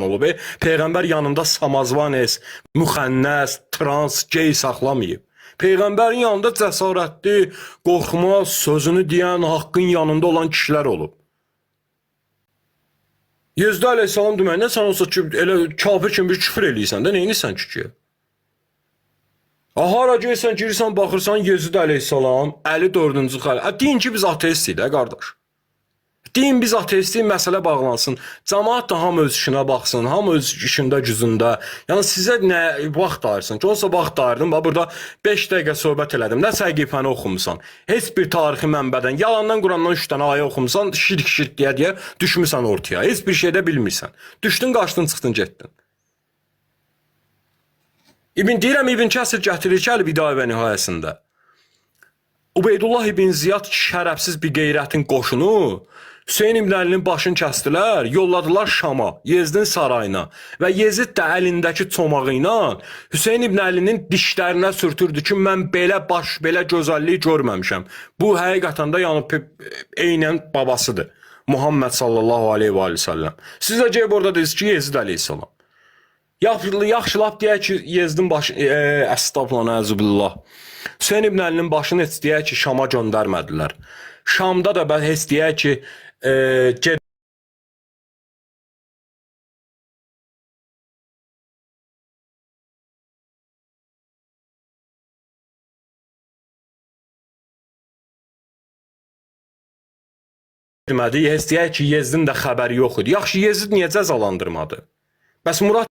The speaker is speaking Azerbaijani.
qoşun olub. Peyğəmbər yanında samozvanes, müxənnəs, trans, gey saxlamayıb. Peyğəmbərin yanında cəsarətli, qorxmaz, sözünü deyən, haqqın yanında olan kişilər olub. Yezdi əleyhissalam deməyində sən olsa ki, elə kafir kimi bir küfür eləyirsən də, neyinirsən ki? Hara gəlsən, girirsən, baxırsan Yezid əleyhissalam, 54-cü xəlifa. Deyin ki, biz ateistik də, qardaş. Deyin biz ateistik, məsələ bağlansın. Cəmaət də hamı öz işinə baxsın, hamı öz işində güzündə. Yəni sizə nə vaxt ayırsın ki, olsa vaxt ayırdım. Burada 5 dəqiqə söhbət elədim. Nə səhifəni oxumusan, heç bir tarixi mənbədən, yalandan Qurandan 3 dənə ayə oxumusan, şirk deyə düşmüsən ortaya. Heç bir şey də bilmirsən. Düşdün, qaçdın, çıxdın, getdin. Deyirəm, İbn Kəsir gətirir ki, Əl-Bidayə və Nihayəsində. Ubeydullah ibn Ziyad şərəfsiz bir qeyrətin qoşunu Hüseyin ibn Əlinin başını kəstdilər, yolladılar Şama, Yezdin sarayına və Yezid də əlindəki çomağı ilə Hüseyin ibn Əlinin dişlərinə sürtürdü ki, mən belə baş, belə gözəllik görməmişəm. Bu həqiqətən də yəni eynən babasıdır. Muhammed sallallahu aleyhi və səlləm. Siz də gəlib orada deyirsiniz ki, Yezid əleyhissalam. Yaxşılab deyək ki, Yezdin başı, əstəğfirullah, əzubillah. Hüseyin ibn Əlinin başını heç deyək ki, Şama göndərmədilər. Şamda da heç deyək ki, heç deyək ki, Yezdin də xəbəri yox idi. Yaxşı, Yezid niyə cəzalandırmadı? Bəs Murad